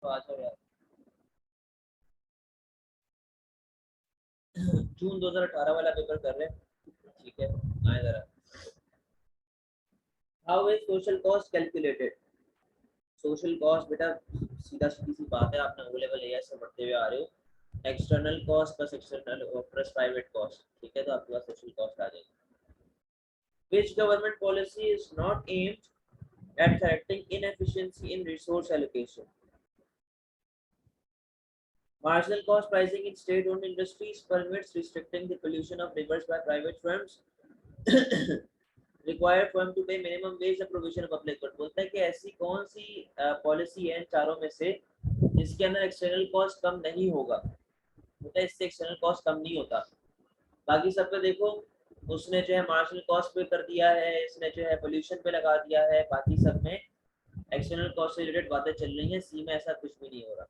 तो आ जाओ यार। जून 2018 वाला पेपर कर रहे हैं, ठीक है, आए जरा। How is social cost calculated? Social cost बेटा सीधा सीधी सी बात है, आपने ओ लेवल एआई से पढ़ते हुए आ रहे हो। External cost plus external plus private cost, ठीक है, तो आपके पास सोशल कॉस्ट आ जाएगी। Which government policy is not aimed at correcting inefficiency in resource allocation? Marginal cost pricing in state-owned industries permits restricting the pollution of rivers by private firms. Required firm to pay minimum wage the provision of public good. बोलता है कि ऐसी कौन सी policy है इन चारों में से जिसके अंदर एक्सटर्नल कॉस्ट कम नहीं होगा? बोलता है इससे एक्सटर्नल कॉस्ट कम नहीं होता। बाकी सब पे देखो, उसने जो है मार्जिनल कॉस्ट पे कर दिया है, इसने जो है पोल्यूशन पे लगा दिया है, बाकी सब में एक्सटर्नल कॉस्ट से रिलेटेड बातें चल रही हैं, सी में ऐसा कुछ भी नहीं हो रहा।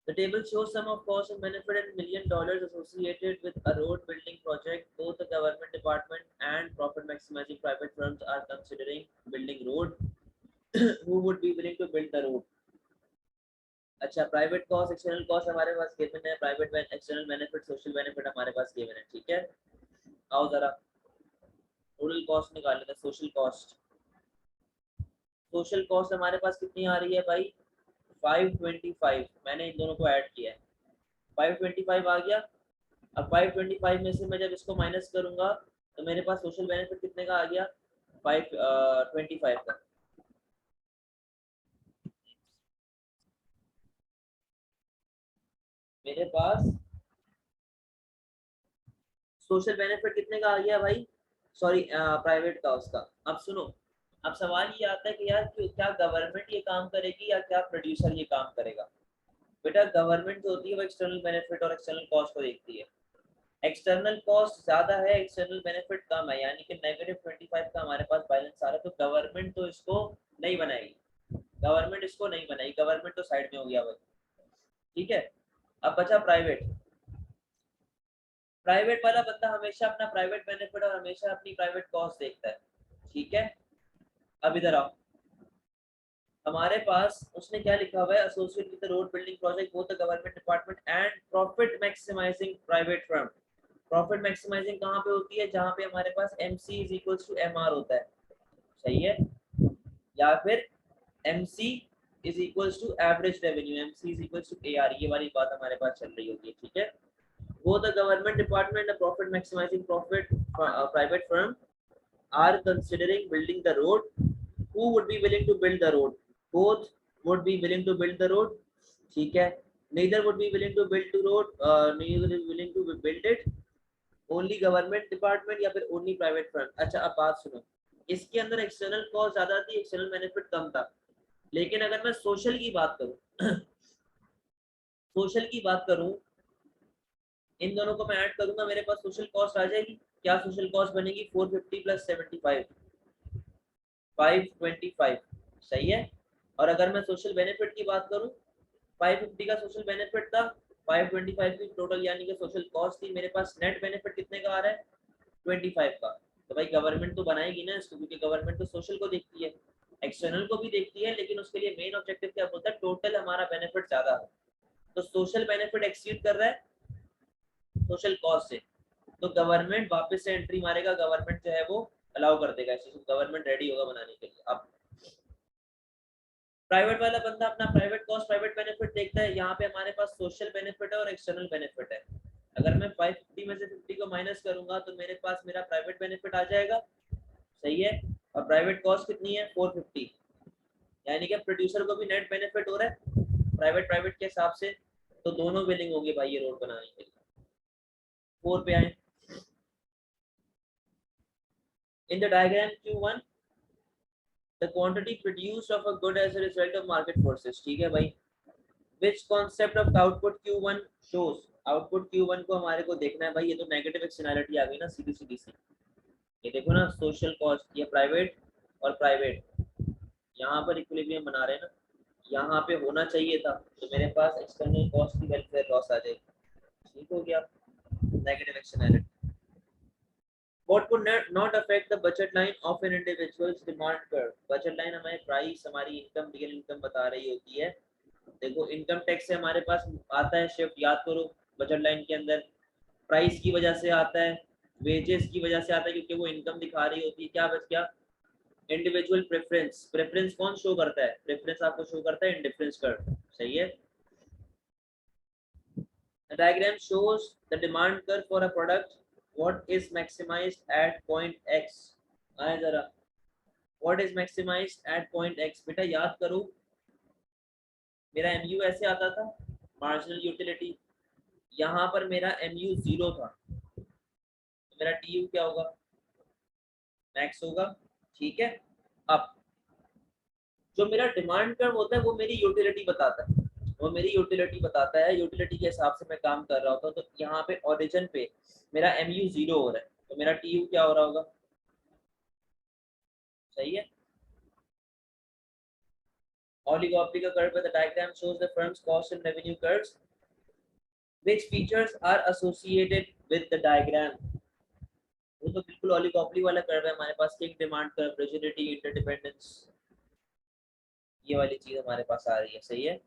The table shows some of costs and benefit in $1 million associated with a road building project. Both the government department and profit maximizing private firms are considering building road. Who would be willing to build the road? अच्छा, private cost external cost हमारे पास given है, private external benefit social benefit हमारे पास given है, ठीक है। आओ जरा total cost निकाल लेते हैं। सोशल कॉस्ट हमारे पास कितनी आ रही है भाई? 525। मैंने इन दोनों को ऐड किया है, 525 आ गया। अब 525 में से मैं जब इसको माइनस करूंगा तो मेरे पास सोशल बेनिफिट कितने का आ गया? 525 का। मेरे पास सोशल बेनिफिट कितने का आ गया भाई? सॉरी, प्राइवेट का उसका। अब सुनो, अब सवाल ये आता है कि यार क्या गवर्नमेंट ये काम करेगी या क्या प्रोड्यूसर ये काम करेगा? बेटा गवर्नमेंट जो होती है वो एक्सटर्नल बेनिफिट और एक्सटर्नल कॉस्ट को देखती है। एक्सटर्नल कॉस्ट ज्यादा है, एक्सटर्नल बेनिफिट कम है, यानी कि -25 का हमारे पास बैलेंस आ रहा है। तो गवर्नमेंट तो इसको नहीं बनाएगी, गवर्नमेंट तो साइड में हो गया भाई, ठीक है। अब बचा प्राइवेट। प्राइवेट वाला बंदा हमेशा अपना प्राइवेट बेनिफिट और हमेशा अपनी प्राइवेट कॉस्ट देखता है, ठीक है। अब इधर आओ, हमारे पास उसने क्या लिखा हुआ है? Associate with the road building project both the government department and profit maximising private firm. Profit maximising कहाँ पे होती है? जहाँ पे हमारे पास MC is equals to MR होता है, सही है, या फिर MC is equals to average revenue, MC is equals to AR, ये वाली बात हमारे पास चल रही होती है, ठीक है। वो the government department the profit maximising profit private firm are considering building the road. Who would be willing to build the road? Both would be willing to build the road, ठीक है। neither would be willing to build the road, neither is willing to build it, only government department या फिर only private firm। अच्छा अब बात सुनो, इसके अंदर एक्सटर्नल कॉस्ट ज्यादा थी, एक्सटर्नल बेनिफिट कम था, लेकिन अगर मैं सोशल की बात करूं सोशल की बात करूं, इन दोनों को मैं ऐड करूंगा, मेरे पास सोशल कॉस्ट आ जाएगी। क्या सोशल कॉस्ट बनेगी? 450 प्लस 75, 525, सही है। और अगर मैं सोशल बेनिफिट की बात करूं, 550 का सोशल बेनिफिट था, 525 की टोटल यानी कि सोशल कॉस्ट थी। मेरे पास नेट बेनिफिट कितने का आ रहा है? 25 का। तो भाई गवर्नमेंट तो बनाएगी ना इसको, क्योंकि गवर्नमेंट तो सोशल को देखती है, एक्सटर्नल को भी देखती है, लेकिन उसके लिए मेन ऑब्जेक्टिव क्या होता है? टोटल हमारा बेनिफिट ज्यादा है। तो सोशल बेनिफिट एक्सीड कर रहा है सोशल कॉस्ट से, तो गवर्नमेंट वापस से एंट्री मारेगा, गवर्नमेंट जो है वो अलाउ कर देगा इस चीज को, गवर्नमेंट रेडी होगा बनाने के लिए। अब प्राइवेट वाला बंदा अपना प्राइवेट कॉस्ट प्राइवेट बेनिफिट देखता है, यहाँ पे हमारे पास सोशल बेनिफिट है और एक्सटर्नल बेनिफिट है। अगर मैं 550 में से 50 को माइनस करूंगा तो मेरे पास मेरा प्राइवेट बेनिफिट आ जाएगा, सही है। और प्राइवेट कॉस्ट कितनी है? 450, यानी कि प्रोड्यूसर को भी नेट बेनिफिट हो रहा है प्राइवेट प्राइवेट के हिसाब से, तो दोनों बिलिंग होगी भाई ये रोड बनाने के लिए। 4 पे आए, in the diagram Q1 the quantity produced of a good as a result of market forces, ठीक है भाई। which concept of output Q1 shows? Output Q1 को हमारे को देखना है भाई, ये तो नेगेटिव एक्सटर्नैलिटी आ गई ना सीधी सीधी सी। ये देखो ना, सोशल कॉस्ट, ये प्राइवेट और प्राइवेट यहाँ पर इक्विलिब्रियम बना रहे हैं ना, यहाँ पे होना चाहिए था, तो मेरे पास एक्सटर्नल कॉस्ट की वेलफेयर लॉस आ जाएगी, ठीक हो गया, negative externality. What could not affect the budget line of an individual's demand curve? Budget line हमारे प्राइस, हमारी इनकम, रियल इनकम बता रही होती है। देखो इनकम टैक्स से हमारे पास आता है शिफ्ट, याद करो बजट लाइन के अंदर। प्राइस की वजह से आता है, वेजेस की वजह से आता है क्योंकि वो इनकम दिखा रही होती है। क्या बच गया? Individual preference. प्रेफरेंस कौन शो करता है? प्रेफरेंस आपको शो करता है इंडिफरेंस कर्व, सही है। The diagram shows the demand curve for a product. What is maximized at point X? आए जरा, what is maximized at point X? बेटा याद करो, मेरा MU ऐसे आता था, मार्जिनल यूटिलिटी। यहाँ पर मेरा MU 0 था, तो मेरा TU क्या होगा? मैक्स होगा, ठीक है। अब जो मेरा डिमांड कर्व होता है वो मेरी यूटिलिटी बताता है, वो मेरी यूटिलिटी बताता है, यूटिलिटी के हिसाब से मैं काम कर रहा होता हूँ। तो यहाँ पे ओरिजिन पे मेरा MU 0 हो रहा है, तो मेरा TU क्या हो रहा होगा? सही है। Oligopoly का curve है, the diagram shows the firm's cost and revenue curves. Which features are associated with the diagram? वो तो बिल्कुल oligopoly वाला कर्व है हमारे पास, kinked demand curve, rigidity, interdependence, ये वाली चीज हमारे पास आ रही है, सही है।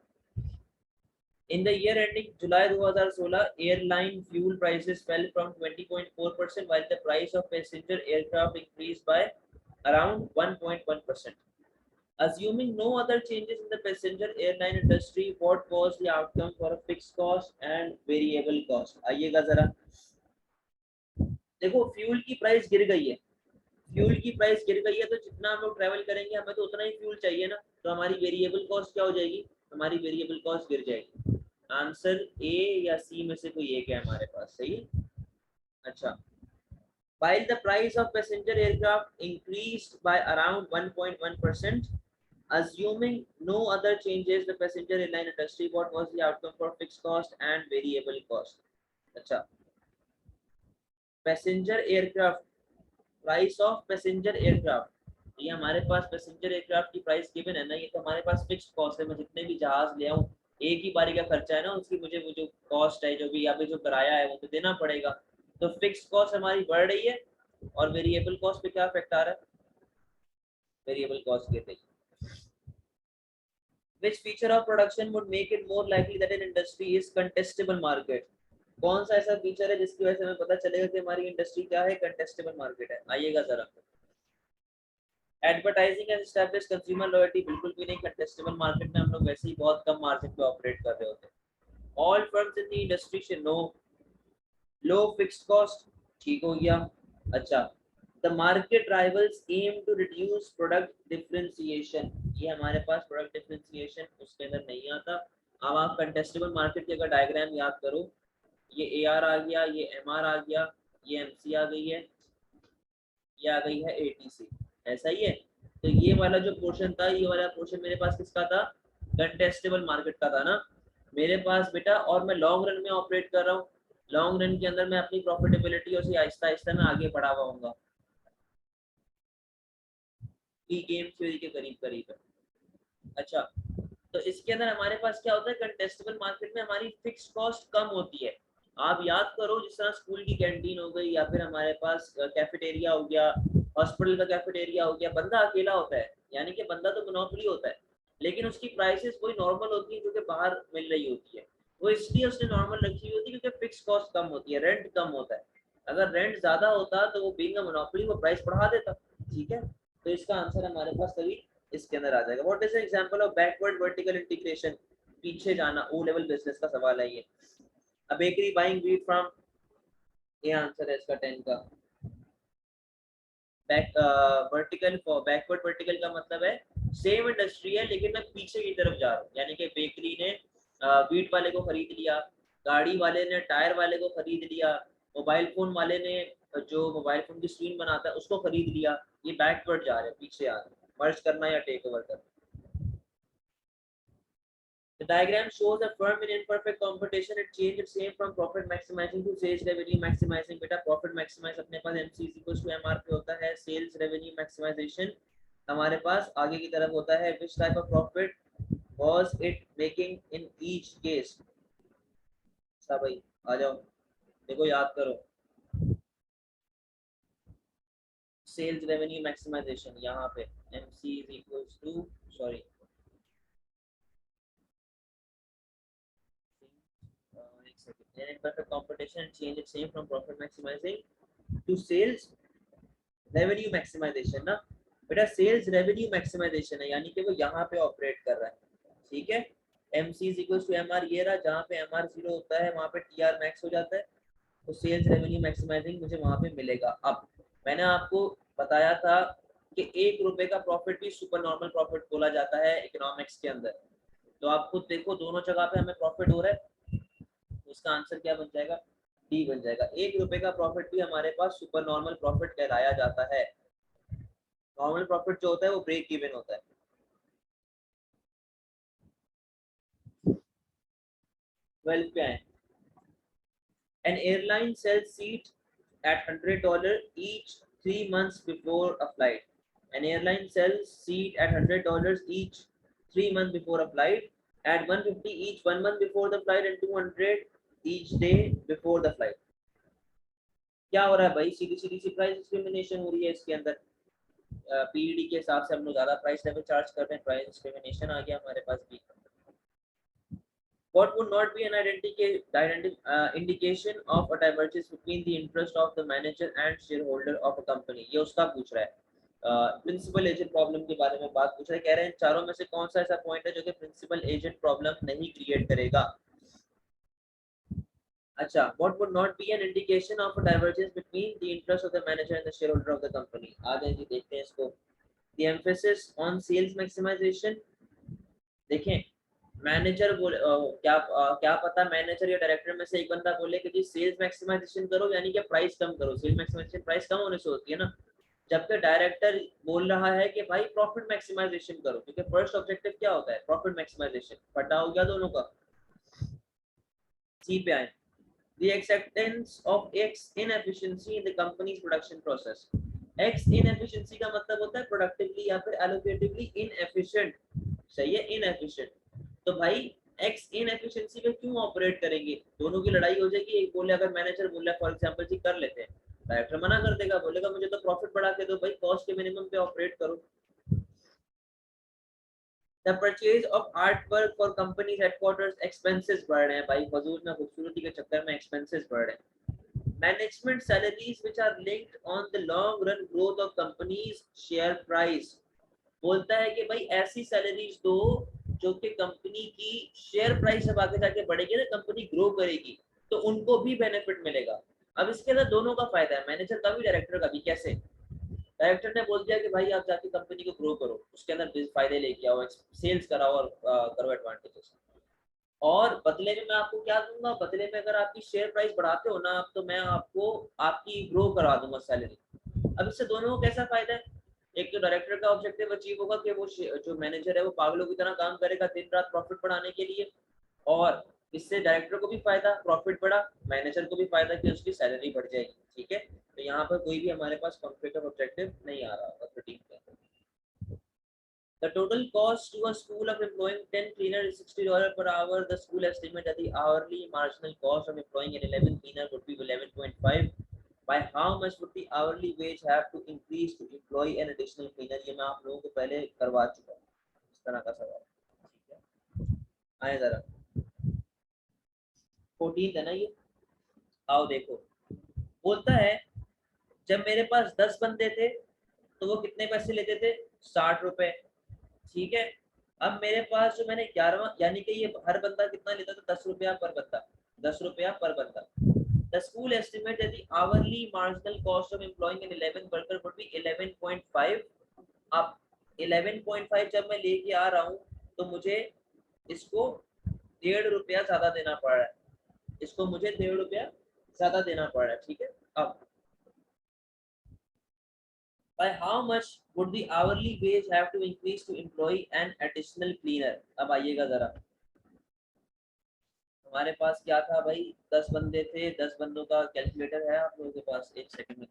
In the year ending July 2016, airline fuel prices fell from 20.4% while the price of passenger aircraft increased by around 1.1%. Assuming no other changes in the passenger airline industry, what was the outcome for a fixed cost and variable cost? आइएगा जरा, देखो fuel की price गिर गई है, fuel की price गिर गई है तो जितना हम लोग ट्रैवल करेंगे हमें तो उतना ही फ्यूल चाहिए ना, तो हमारी वेरिएबल कॉस्ट क्या हो जाएगी? हमारी वेरिएबल कॉस्ट गिर जाएगी। आंसर ए या सी में से कोई एक है हमारे पास, सही है। अच्छा, while the price of passenger aircraft increased by around 1.1%, assuming no other changes the passenger airline industry, what was the outcome for fixed cost and variable cost? अच्छा, passenger aircraft, price of passenger aircraft, ये हमारे पास passenger aircraft की price given है ना, ये तो हमारे पास fixed cost है। मैं जितने भी जहाज ले आऊं, एक ही बारी का खर्चा है ना, उसकी मुझे वो जो कॉस्ट है, जो भी यहाँ पे जो किराया है वो तो देना पड़ेगा। तो फिक्स्ड कॉस्ट हमारी बढ़ रही है और वेरिएबल कॉस्ट पे क्या इफेक्ट आ रहा है? वेरिएबल कॉस्ट गिर रही है। Which feature of production would make it more likely that an industry is contestable market? कौन सा ऐसा फीचर है जिसकी वजह से हमें पता चलेगा कि हमारी इंडस्ट्री क्या है? कंटेस्टेबल मार्केट है। आइएगा जरा, advertising and establish consumer loyalty, बिल्कुल भी नहीं। कंटेस्टेबल मार्केट में हम लोग वैसे ही बहुत कम मार्जिन पे ऑपरेट कर रहे होते हैं। All firms in the industry should know low fixed cost, ठीक हो गया। अच्छा, the market rivals aim to reduce product differentiation, ये हमारे पास प्रोडक्ट डिफरेंशिएशन उसके अंदर नहीं आता। अब आप कंटेस्टेबल मार्केट की अगर डायग्राम याद करो, ये AR आ गया, ये MR आ गया, ये MC आ गई है, ये आ गई है ATC, ऐसा ही है। तो ये वाला जो पोर्शन था, ये वाला पोर्शन मेरे पास किसका था? कंटेस्टेबल मार्केट का था ना मेरे पास बेटा। और मैं लॉन्ग रन में ऑपरेट कर रहा हूँ, लॉन्ग रन के अंदर मैं अपनी प्रॉफिटेबिलिटी और आहिस्ता आहिस्ता मैं आगे बढ़ा हुआ गेम थ्योरी के करीब करीब है। अच्छा, तो इसके अंदर हमारे पास क्या होता है? कंटेस्टेबल मार्केट में हमारी फिक्स्ड कॉस्ट कम होती है। आप याद करो, जिस तरह स्कूल की कैंटीन हो गई, या फिर हमारे पास कैफेटेरिया हो गया, हॉस्पिटल का कैफेटेरिया हो गया, बंदा अकेला होता है, यानी कि बंदा तो मोनोपोली होता है, लेकिन उसकी प्राइसेस कोई नॉर्मल होती है जो कि बाहर मिल रही होती है। वो इसलिए उसने नॉर्मल रखी हुई होती है क्योंकि फिक्स कॉस्ट कम होती है, रेंट कम होता है। अगर रेंट ज्यादा होता तो वो बीइंग अ मोनोपोली वो प्राइस बढ़ा देता, ठीक है। तो इसका आंसर हमारे पास कभी इसके अंदर आ जाएगा। What is an example of backward vertical integration? पीछे जाना, ओ लेवल बिजनेस का सवाल है ये। अ बेकरी बाइंग व्हीट फ्रॉम, ये आंसर है इसका 10 का। बैक वर्टिकल, बैकवर्ड वर्टिकल का मतलब है सेम इंडस्ट्री है लेकिन मैं पीछे की तरफ जा रहा हूँ, यानी कि बेकरी ने व्हीट वाले को खरीद लिया, गाड़ी वाले ने टायर वाले को खरीद लिया, मोबाइल फोन वाले ने जो मोबाइल फोन की स्क्रीन बनाता है उसको खरीद लिया। ये बैकवर्ड जा रहे हैं, पीछे आ रहे हैं, मर्ज करना या टेक ओवर करना। The diagram shows a firm in imperfect competition. It changed its name from profit maximizing to sales revenue maximizing. बेटा profit maximize अपने पास MC = MR पे होता है, sales revenue maximization हमारे पास आगे की तरफ होता है। Which type of profit was it making in each case? अच्छा भाई आ जाओ, देखो याद करो, सेल्स रेवेन्यू मैक्सिमाइजेशन, यहाँ पे MC is equals to, sorry, एक second, an imperfect competition and change its name from profit maximizing to sales revenue maximisation ना बेटा, सेल्स रेवेन्यू मैक्सिमाइजेशन है, यानी कि वो यहाँ पे ऑपरेट कर रहा है, ठीक है। MC is equal to MR, ये रहा, जहाँ पे MR 0 होता है वहाँ पे TR मैक्स हो जाता है, तो सेल्स रेवेन्यू मैक्सिमाइजिंग मुझे वहाँ पे मिलेगा। अब मैंने आपको बताया था कि 1 रुपए का प्रॉफिट भी सुपर नॉर्मल प्रॉफिट बोला जाता है इकोनॉमिक्स के अंदर, तो आप खुद देखो दोनों जगह पे हमें प्रॉफिट हो रहा है, तो इसका आंसर क्या बन जाएगा, डी बन जाएगा। 1 रुपए का प्रॉफिट भी हमारे पास सुपर नॉर्मल प्रॉफिट कहलाया जाता है। नॉर्मल प्रॉफिट जो होता है वो ब्रेक इवन होता है। 12 पे आए, an airline sells seat at $100 each 3 months before a flight. An airline sells seat at $100 each 3 months before a flight, at 150 each 1 month before the flight and 200 each day before the flight. क्या हो रहा है भाई, सीधी सीधी सी price discrimination हो रही है इसके अंदर। पीईडी के हिसाब से हम लोग ज्यादा प्राइस लेवल चार्ज कर रहे हैं, प्राइस डिस्क्रिमिनेशन आ गया हमारे पास भी। What would not be an indication of a divergence between the interest of the manager and shareholder of a company? ये उसका पूछ रहा है, प्रिंसिपल एजेंट प्रॉब्लम के बारे में बात पूछ रहा है, कह रहे हैं चारों में से कौन सा ऐसा पॉइंट है जो कि प्रिंसिपल एजेंट प्रॉब्लम नहीं क्रिएट करेगा। अच्छा, what would not be an indication of a divergence between the interest of the manager and the shareholder of the company? आ जाए जी, देखते हैं इसको। The emphasis on sales maximization, देखें मैनेजर बोले क्या पता मैनेजर या डायरेक्टर में से एक बंदा बोले कि जी सेल्स मैक्सिमाइजेशन करो, यानी कि प्राइस कम करो। सेल्स मैक्सिमाइजेशन प्राइस कम होने से होती है ना, जबकि डायरेक्टर बोल रहा है कि भाई प्रॉफिट मैक्सिमाइजेशन करो, क्योंकि फर्स्ट ऑब्जेक्टिव क्या होता है, प्रॉफिट मैक्सिमाइजेशन। पता हो गया दोनों का। सी पे आए, the acceptance of X inefficiency in the company's production process. X inefficiency का मतलब होता है productively या फिर allocatively inefficient, सही है, inefficient। तो भाई X inefficiency पे क्यों ऑपरेट करेंगे, दोनों की लड़ाई हो जाएगी। एक बोले, अगर मैनेजर बोल रहा है फॉर एग्जांपल जी कर लेते हैं, डायरेक्टर मना कर देगा, बोलेगा मुझे तो प्रॉफिट बढ़ा के दो भाई, कॉस्ट के मिनिमम पे ऑपरेट करो। The purchase of artwork for companies headquarters expenses बढ़ रहे हैं भाई, फजूल में खूबसूरती के चक्कर में expenses बढ़ रहे हैं। Management salaries which are linked on the long run growth of companies share price, बोलता है कि भाई ऐसी सैलरीज दो जो कि कंपनी की शेयर प्राइस जब आगे जाके बढ़ेगी ना, कंपनी ग्रो करेगी, तो उनको भी बेनिफिट मिलेगा। अब इसके अंदर दोनों का फायदा है, मैनेजर का भी डायरेक्टर का भी। कैसे, डायरेक्टर ने बोल दिया कि भाई आप जाके कंपनी को ग्रो करो, उसके अंदर फायदे लेके आओ, सेल्स कराओ और करो एडवांटेजेस, और बदले में मैं आपको क्या दूंगा, बदले में अगर आपकी शेयर प्राइस बढ़ाते हो ना तो मैं आपको आपकी ग्रो करा दूंगा सैलरी। अब इससे दोनों को कैसा फायदा है, एक तो डायरेक्टर का ऑब्जेक्टिव अचीव होगा कि वो जो मैनेजर है वो पागलों की तरह काम करेगा दिन रात प्रॉफिट बढ़ाने के लिए, और इससे डायरेक्टर को भी फायदा, प्रॉफिट बढ़ा, मैनेजर को भी फायदा कि उसकी सैलरी बढ़ जाएगी। ठीक है, तो यहाँ पर कोई भी हमारे पास कॉन्फ्लिक्ट ऑफ ऑब्जेक्टिव नहीं आ रहा होगा 13 के अंदर। The total cost to a school of employing 10 cleaners is $60 per hour. The school estimate that the hourly marginal cost of employing an 11 cleaner would be 11.5. By how much would the hourly wage have to increase to employ an additional cleaner? ये मैं आप लोगों को पहले करवा चुका हूँ इस तरह का सवाल। ठीक है, आए जरा 14 है ना ये, आओ देखो। बोलता है जब मेरे पास 10 बंदे थे तो वो कितने पैसे लेते थे, 60 रुपए। ठीक है, अब मेरे पास जो मैंने 11वां, यानी कि ये हर बंदा कितना लेता था, 10 रुपया पर बंदा, 10 रुपया पर बंदा। The school estimate that the hourly marginal cost of employing an 11 worker would be 11.5. अब 11.5 जब मैं लेके आ रहा हूँ तो मुझे इसको 1.5 रुपया ज्यादा देना पड़ रहा है, इसको मुझे 1.5 रुपया ज्यादा देना पड़ रहा है। ठीक है, अब by how much would the hourly wage have to increase to employ an additional cleaner? अब आइएगा जरा, हमारे पास क्या था भाई, 10 बंदे थे, 10 बंदों का कैलकुलेटर है आप लोगों के पास, एक सेकंड में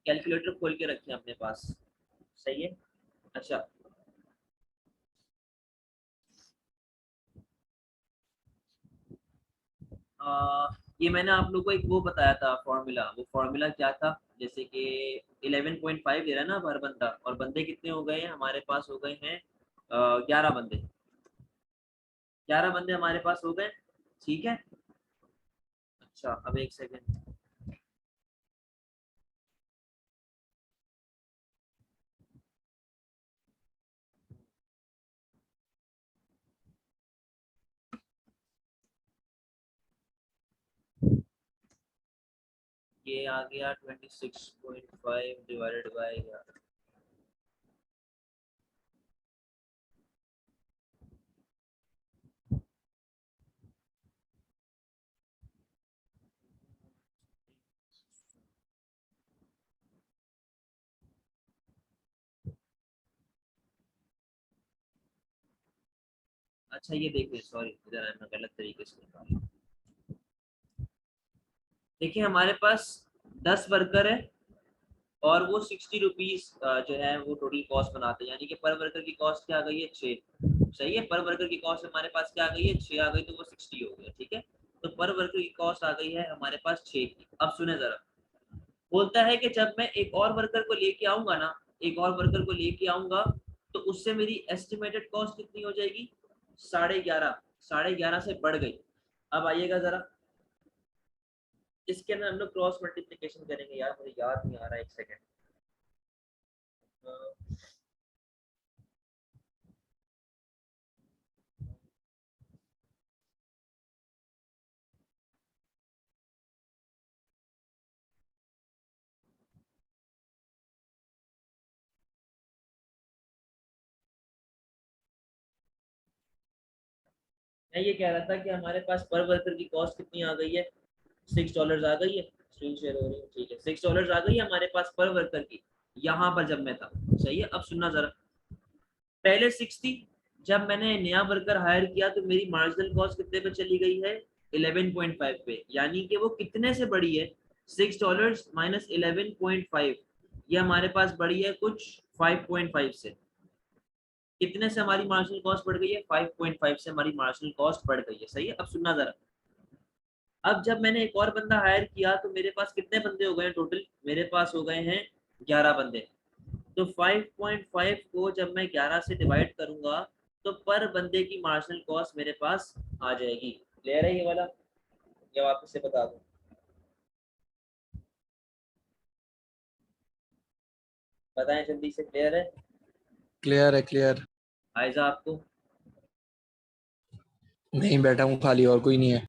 कैलकुलेटर खोल के रखें अपने पास, सही है। अच्छा, ये मैंने आप लोग को एक वो बताया था फॉर्मूला, वो फॉर्मूला क्या था, जैसे कि 11.5 दे रहा है ना हर बंदा, और बंदे कितने हो गए हैं हमारे पास, हो गए हैं 11 बंदे, 11 बंदे हमारे पास हो गए, ठीक है। अच्छा अब एक सेकेंड, ये आ गया 26.5 डिवाइडेड बाई, अच्छा ये देखिए, सॉरी इधर मैं गलत तरीके से निकाला। देखिए हमारे पास 10 वर्कर है, और वो 60 रुपीज जो है वो टोटल कॉस्ट बनाते हैं, यानी कि पर वर्कर की कॉस्ट क्या आ गई है 6, सही है। पर वर्कर की कॉस्ट हमारे पास क्या आ गई है 6 आ गई, तो वो 60 हो गया, ठीक है। तो पर वर्कर की कॉस्ट आ गई है हमारे पास 6 की। अब सुने जरा, बोलता है कि जब मैं एक और वर्कर को लेके आऊंगा ना, एक और वर्कर को लेके आऊंगा, तो उससे मेरी एस्टिमेटेड कॉस्ट कितनी हो जाएगी, 11.5, 11.5 से बढ़ गई। अब आइएगा जरा, इसके अंदर हम लोग क्रॉस मल्टीप्लिकेशन करेंगे, यार मुझे याद नहीं आ रहा, एक सेकेंड। मैं ये कह रहा था कि हमारे पास पर वर्कर की कॉस्ट कितनी आ गई है, $6 आ गई है, स्क्रीन शेयर हो रही है, ठीक है, $6 आ गई है हमारे पास पर वर्कर की, यहाँ पर जब मैं था, सही है। अब सुनना जरा, पहले 60, जब मैंने नया वर्कर हायर किया तो मेरी मार्जिनल कॉस्ट कितने पे चली गई है, 11.5 पे, यानी कि वो कितने से बढ़ी है, $6 माइनस 11.5, ये हमारे पास बढ़ी है कुछ 5.5 से। कितने से हमारी मार्जिनल कॉस्ट बढ़ गई है, 5.5 से हमारी मार्जिनल कॉस्ट बढ़ गई है, सही है। अब सुनना जरा, अब जब मैंने एक और बंदा हायर किया तो मेरे पास कितने बंदे हो गए हैं टोटल, मेरे पास हो गए हैं 11 बंदे। तो 5.5 को जब मैं 11 से डिवाइड करूंगा, तो पर बंदे की मार्जिनल कॉस्ट मेरे पास आ जाएगी। क्लियर है ये वाला, या वापस से बता दूं, बताएं जल्दी से, क्लियर है क्लियर है क्लियर। आयजा आपको? नहीं, बैठा हूँ खाली, और कोई नहीं है।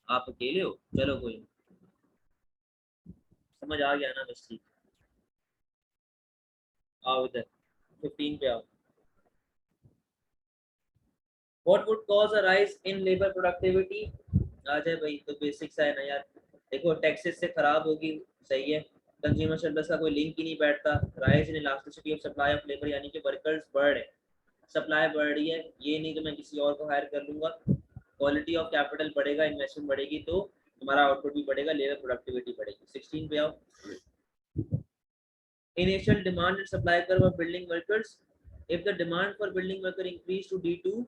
आप अकेले हो, चलो कोई नहीं, समझ आ गया ना, बस ठीक। आओ इधर, 15 पे आओ। What would cause a rise in labor productivity? आ जाए भाई, तो बेसिक्स है ना यार। देखो टैक्सेस से खराब होगी, सही है। कंज्यूमर सर्विस का कोई लिंक ही नहीं बैठता। Rise in elasticity of supply of labour, यानी कि वर्कर्स बढ़ रहे, सप्लाई बढ़ रही है, ये नहीं कि मैं किसी और को हायर कर लूंगा। क्वालिटी ऑफ कैपिटल बढ़ेगा, इन्वेस्टमेंट बढ़ेगी, तो हमारा आउटपुट भी बढ़ेगा, लेबर प्रोडक्टिविटी बढ़ेगी। 16 पे आओ। Initial demand and supply curve of building workers. If the demand for building worker increase to D2,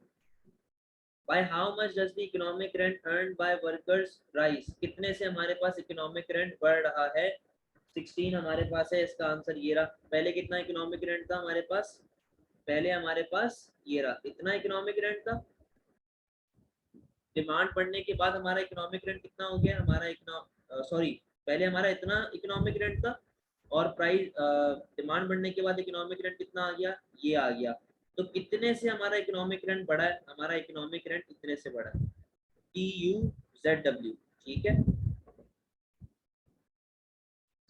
by how much does the economic rent earned by workers rise? कितने से हमारे पास economic rent बढ़ रहा है, 16 हमारे पास है, इसका आंसर ये रहा। पहले कितना इकोनॉमिक रेंट था हमारे पास, पहले हमारे पास ये रहा, इतना इकोनॉमिक रेंट था। डिमांड बढ़ने के बाद हमारा इकोनॉमिक रेंट कितना हो गया, हमारा सॉरी, पहले हमारा इतना इकोनॉमिक रेंट था, और प्राइस डिमांड बढ़ने के बाद इकोनॉमिक रेंट कितना आ गया, ये आ गया। तो कितने से हमारा इकोनॉमिक रेंट बढ़ा है, हमारा इकोनॉमिक रेंट इतने से बढ़ा है, TUZW, ठीक है।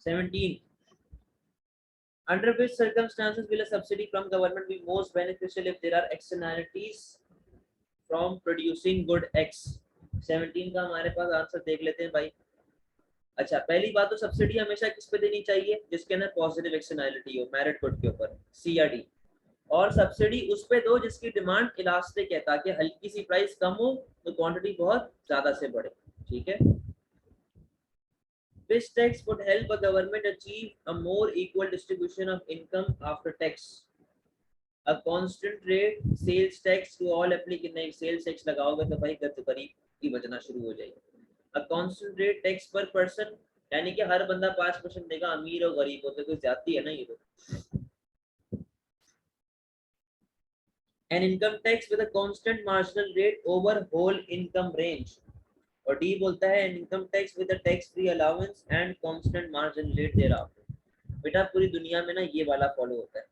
17, under which circumstances will a subsidy from government be most beneficial if there are externalities from producing good X? 17 का हमारे पास आंसर देख लेते हैं भाई। अच्छा पहली बात तो सब्सिडी हमेशा किस पे देनी चाहिए, जिसके अंदर पॉजिटिव एक्सटर्नैलिटी हो, मेरिट गुड के ऊपर, सी या डी। और सब्सिडी उस पे दो जिसकी डिमांड इलास्टिक है, ताकि हल्की सी प्राइस कम हो तो क्वांटिटी बहुत ज्यादा से बढ़े, ठीक है। Which tax would help a government achieve a more equal distribution of income after tax? A constant rate sales tax to all applicant, नहीं sales tax लगाओगे तो भाई गरीब की बचना शुरू हो जाएगी. A constant rate tax per person, यानी कि हर बंदा 5% देगा, अमीर और गरीब होते कोई ज्यादती है ना ये तो. An income tax with a constant marginal rate over whole income range. और डी बोलता है an income tax with a tax free allowance and constant marginal rate thereafter. बेटा पूरी दुनिया में ना ये वाला फॉलो होता है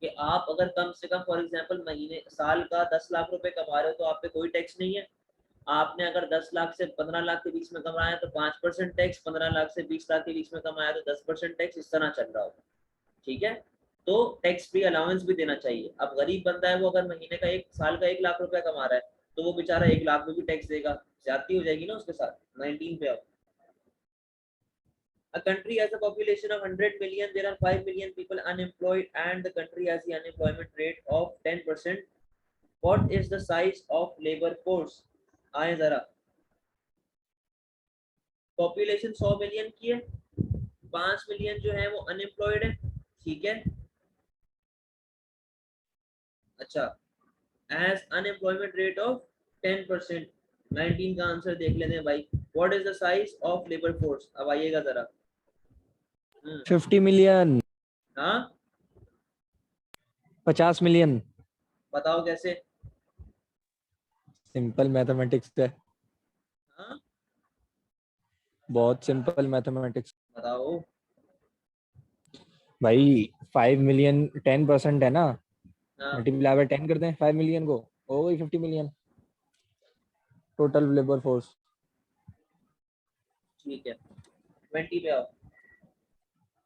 कि आप अगर कम से कम फॉर एग्जांपल महीने साल का 10 लाख रुपए कमा रहे हो तो आप पे कोई टैक्स नहीं है. आपने अगर 10 लाख से 15 लाख के बीच में कमाया तो 5% टैक्स, 15 लाख से 20 लाख के बीच में कमाया तो 10% टैक्स, इस तरह चल रहा होगा. ठीक है, तो टैक्स फ्री अलाउंस भी देना चाहिए. अब गरीब बंदा है वो अगर महीने का एक साल का 1 लाख रुपया कमा रहा है तो वो बेचारा 1 लाख में भी टैक्स देगा, ज्यादती हो जाएगी ना उसके साथ. 19 पे आओ. A country has a population of 100 million, there are 5 million people unemployed and the country has the unemployment rate of 10%. What is the size of labor force? आए जरा. पॉपुलेशन 100 मिलियन की है, 5 मिलियन जो है वो अनएम्प्लॉयड है. ठीक है, अच्छा. As unemployment rate of 10%. 19 का आंसर देख लेते हैं भाई. What is the size of labour force? अब आइएगा जरा. 50 मिलियन. हाँ 50 मिलियन. बताओ कैसे. सिंपल मैथमेटिक्स है, हाँ बहुत सिंपल मैथमेटिक्स बताओ. भाई. 5 मिलियन 10% है ना, हाँ मल्टीप्लाई बाय 10 करते हैं 5 मिलियन को, हो गई 50 मिलियन टोटल लेबर फोर्स. ठीक है, 20 पे आओ.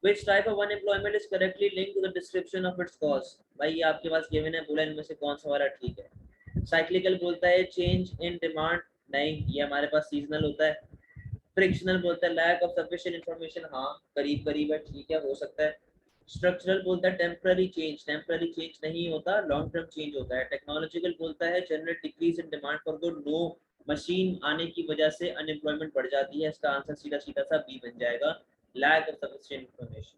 Which type of unemployment is correctly linked to the description of its cause? भाई ये आपके पास गिवन है, बोला इनमें से कौन सा वाला ठीक है. साइक्लिकल बोलता है चेंज इन डिमांड, नहीं ये हमारे पास सीजनल होता है. फ्रिक्शनल बोलता है लैक ऑफ सफिशिएंट इंफॉर्मेशन, हाँ करीब करीब है, ठीक है हो सकता है. स्ट्रक्चरल बोलता है टेम्पररी चेंज, टेम्पररी चेंज नहीं होता, लॉन्ग टर्म चेंज होता है. टेक्नोलॉजिकल बोलता है general decrease in demand for good, no machine आने की वजह से अनएम्प्लॉयमेंट बढ़ जाती है. इसका आंसर सीधा सीधा सा बी बन जाएगा, lack of sufficient information.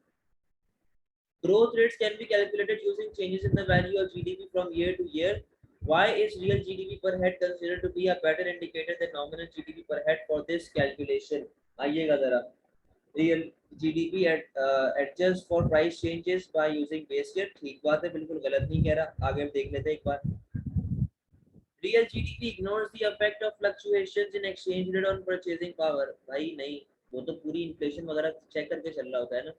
Growth rates can be calculated using changes in the value of GDP from year to year. Why is real GDP per head considered to be a better indicator than nominal GDP per head for this calculation? आइएगा जरा. Real GDP adjust for price changes by using base year. ठीक बात है, बिल्कुल गलत नहीं कह रहा. आगे देख लेते हैं एक बार. Real GDP ignores the effect of fluctuations in exchange rate on purchasing power. भाई नहीं, वो तो पूरी इन्फ्लेशन वगैरह चेक करके चल रहा होता है ना.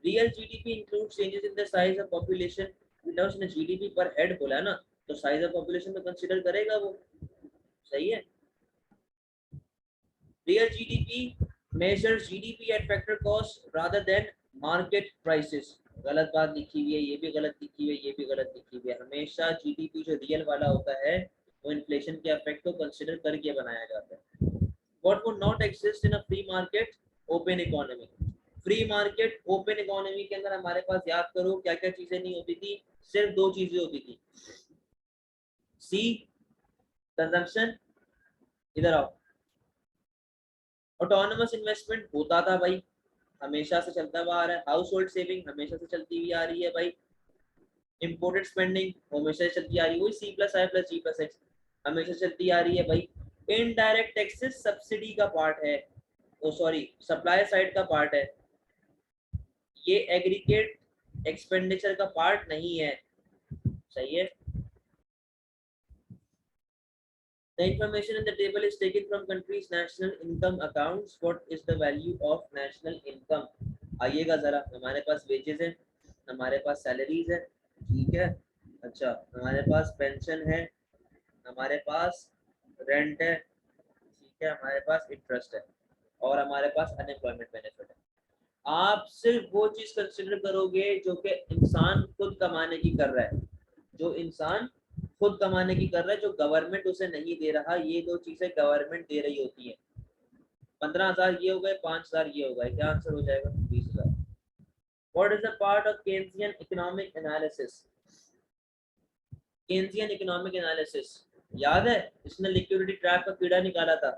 Real GDP includes changes in the size of population. बेटा उसने GDP पर हेड बोला है ना, तो साइज ऑफ पॉपुलेशन में कंसीडर करेगा वो. सही है. Real GDP measures GDP at factor cost rather than market prices. गलत बात लिखी हुई है, ये भी गलत लिखी हुई है, ये भी गलत लिखी हुई है. हमेशा GDP जो रियल वाला होता है वो इन्फ्लेशन के इफेक्ट को कंसीडर करके बनाया जाता है. What would not exist in a free market? Open economy. Free market open economy के अंदर हमारे पास याद करो क्या क्या चीजें नहीं होती थी, सिर्फ 2 चीजें होती थी. सी कंजम्पशन, इधर आओ. ऑटोनोमस इन्वेस्टमेंट होता था भाई, हमेशा से चलता हुआ आ रहा है. हाउस होल्ड सेविंग हमेशा से चलती हुई आ रही है भाई. इंपोर्टेड स्पेंडिंग हमेशा से चलती आ रही है, वही सी प्लस आई प्लस जी प्लस एक्स हमेशा चलती आ रही है भाई. इनडायरेक्ट टैक्सेस सब्सिडी का पार्ट है, ओ सॉरी सप्लाई साइड का पार्ट है, ये एग्रीगेट एक्सपेंडिचर का पार्ट नहीं है. सही है. The information in the table is taken from country's national income accounts. What is the value of national income? आइएगा जरा. हमारे पास वेजेस है, हमारे पास सैलरीज है, ठीक है. अच्छा, हमारे पास पेंशन है, हमारे पास रेंट है, ठीक है, हमारे पास इंटरेस्ट है, और हमारे पास अनएम्प्लॉयमेंट बेनिफिट है. आप सिर्फ वो चीज कंसिडर करोगे जो कि इंसान खुद कमाने की कर रहा है, जो इंसान खुद कमाने की कर रहा है, जो गवर्नमेंट उसे नहीं दे रहा. ये 2 चीजें गवर्नमेंट दे रही होती है. 15,000 ये हो गए, 5,000 ये हो गए, क्या आंसर हो जाएगा? 20,000. What is the part of Keynesian economic analysis? Keynesian economic analysis याद है, इसने लिक्विडिटी ट्रैप का कीड़ा निकाला था.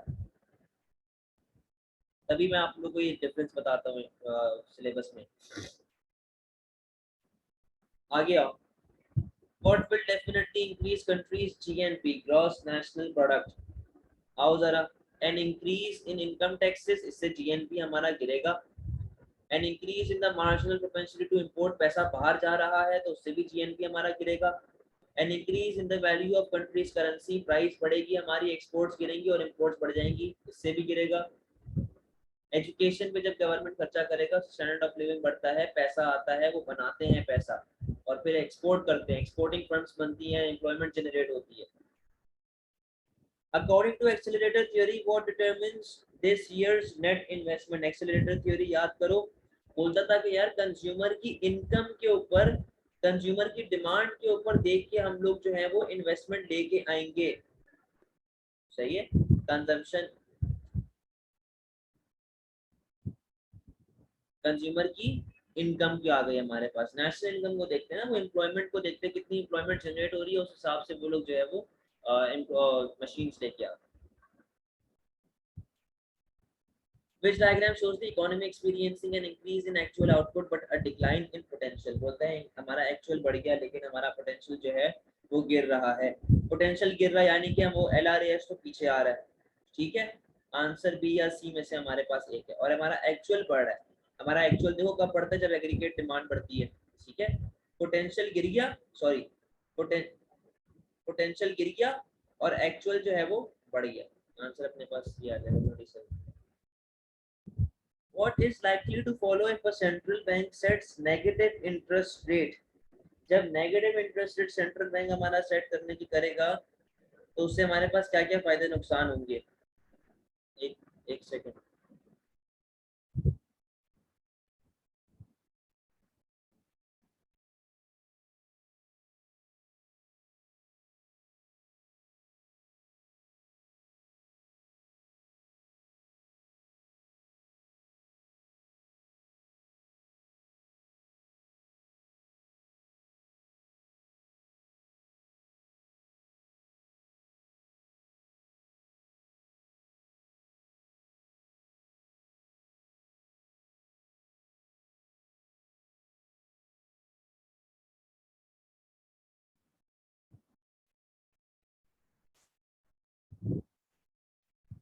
तभी मैं आप लोगों को ये डिफरेंस बताता हूँ सिलेबस में. आगे आओ. What will definitely increase country's GNP, gross national product? आओ जरा. An increase in income taxes, इससे GNP हमारा गिरेगा. An increase in the marginal propensity to import, पैसा बाहर जा रहा है तो उससे भी GNP हमारा गिरेगा. An increase in the value of country's currency, price बढ़ेगी हमारी, एक्सपोर्ट्स गिरेंगी और इंपोर्ट्स बढ़ जाएंगी, इससे भी गिरेगा. एजुकेशन पे जब गवर्नमेंट खर्चा करेगा स्टैंडर्ड ऑफ लिविंग बढ़ता है, पैसा आता है, वो बनाते हैं पैसा और फिर एक्सपोर्ट करते हैं, एक्सपोर्टिंग फंड्स बनती हैं, एम्प्लॉयमेंट जनरेट होती है. According to accelerator theory, what determines this year's net investment? Accelerator theory याद करो, बोलता था कि यार कंज्यूमर की इनकम के ऊपर, कंज्यूमर की डिमांड के ऊपर देख के हम लोग जो है वो इन्वेस्टमेंट लेके आएंगे. सही है. कंजम्पशन, कंज्यूमर की इनकम की आ गई हमारे पास. नेशनल इनकम को देखते हैं ना, वो एम्प्लॉयमेंट को देखते हैं, कितनी एम्प्लॉयमेंट जनरेट हो रही है, उस हिसाब से वो लोग जो है वो मशीन्स लेके आते हैं. Which diagram shows the economy experiencing an increase in actual output but a decline in potential? बोलते हैं हमारा एक्चुअल बढ़ गया लेकिन हमारा पोटेंशियल जो है वो गिर रहा है. पोटेंशियल गिर रहा है यानी कि हम वो LRAS तो पीछे आ रहा है. ठीक है. आंसर बी या सी में से हमारे पास एक है. और हमारा एक्चुअल बढ़ रहा है. हमारा एक्चुअल देखो कब बढ़ता है, जब एग्रीगेट डिमांड बढ़ती है. ठीक है. पोटेंशियल गिर गया, सॉरी पोटेंशियल गिर गया और एक्चुअल जो है वो बढ़ गया. आंसर अपने पास ये आ जाएगा 27. What is likely to follow if a central bank sets negative interest rate? जब negative interest rate central bank हमारा सेट करने की करेगा तो उससे हमारे पास क्या क्या फायदे नुकसान होंगे? एक सेकंड.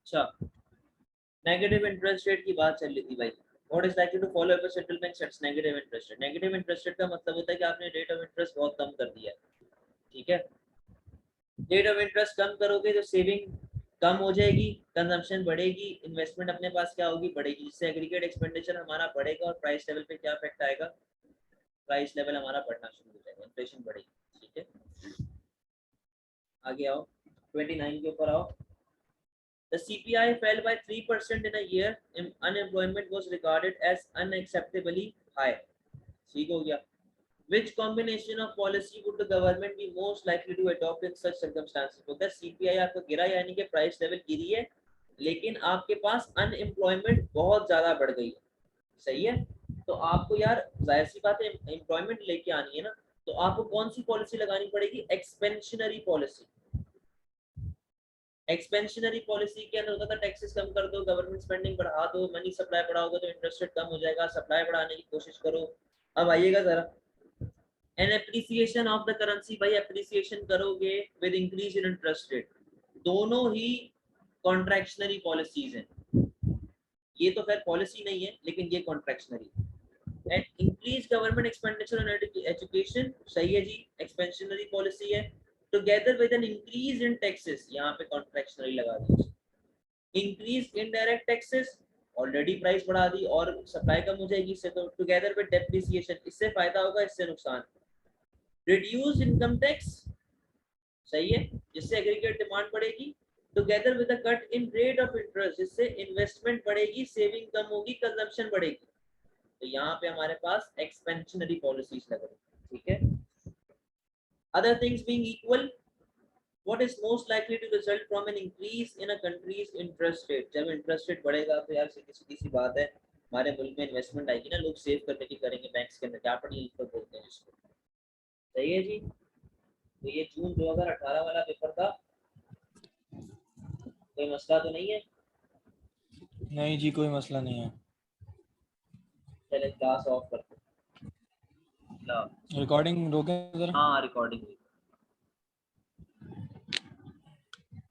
अच्छा, नेगेटिव इंटरेस्ट रेट की बात चल रही थी भाई. What is likely to follow if a central bank sets negative interest rate? Negative interest rate का मतलब होता है कि आपने रेट ऑफ इंटरेस्ट बहुत कम कर दिया है. ठीक है. रेट ऑफ इंटरेस्ट कम करोगे तो सेविंग कम हो जाएगी, कंजम्पशन बढ़ेगी, इन्वेस्टमेंट अपने पास क्या होगी, बढ़ेगी, जिससे एग्रीगेट एक्सपेंडिचर हमारा बढ़ेगा और प्राइस लेवल पे क्या इफेक्ट आएगा, प्राइस लेवल हमारा बढ़ना शुरू हो जाएगा, इन्फ्लेशन बढ़ेगी. ठीक है. आगे आओ, 29 के ऊपर आओ. The CPI fell by 3% in a year. Unemployment was regarded as unacceptably high. ठीक हो गया. Which combination of policy would the government be most likely to adopt in such circumstances? बोलता है CPI आपका गिरा यानी कि प्राइस लेवल गिरी है लेकिन आपके पास अनएम्प्लॉयमेंट बहुत ज्यादा बढ़ गई है. सही है. तो आपको यार जाहिर सी बात है एम्प्लॉयमेंट लेके आनी है ना, तो आपको कौन सी पॉलिसी लगानी पड़ेगी? Expansionary policy. एक्सपेंशनरी पॉलिसी के अंदर होता था टैक्सेस कम कर दो, गवर्नमेंट स्पेंडिंग बढ़ा दो, मनी सप्लाई बढ़ाओगे तो इंटरेस्ट रेट कम हो जाएगा, सप्लाई बढ़ाने की कोशिश करो. अब आइएगा जरा. An appreciation of the currency, भाई एप्रिसिएशन करोगे with increase in interest rate. दोनों ही कॉन्ट्रैक्शनरी पॉलिसीज हैं. ये तो खैर पॉलिसी नहीं है लेकिन ये contractionary. And increase government expenditure on education, सही है जी, एक्सपेंशनरी पॉलिसी है. Together with an increase in taxes, यहाँ पे कॉन्ट्रैक्शनरी लगा दी. Increase indirect taxes, already price बढ़ा दी और सप्लाई कम हो जाएगी इससे, तो टुगेदर विद डेप्रिसिएशन, इससे फायदा होगा इससे नुकसान. रिड्यूस इनकम टैक्स, सही है, जिससे एग्रीगेट डिमांड बढ़ेगी. Together with a cut in rate of interest, जिससे इन्वेस्टमेंट बढ़ेगी, सेविंग कम होगी, कंजम्पशन बढ़ेगी. तो यहाँ पे हमारे पास एक्सपेंशनरी पॉलिसीज लग रही. ठीक है. Other things being equal, what is most likely to result from an increase in a country's interest rate? जब इंटरेस्ट रेट बढ़ेगा तो यार सीधी सी बात है हमारे मुल्क में इन्वेस्टमेंट आएगी ना, लोग सेव करने की करेंगे बैंक्स के अंदर, कैपिटल इन्फ्लो बोलते हैं जिसको. सही है जी. तो ये जून 2018 वाला पेपर था. कोई मसला तो नहीं है? नहीं जी, कोई मसला नहीं है. चले क्लास ऑफ करते. रिकॉर्डिंग रोके जरा. हाँ रिकॉर्डिंग.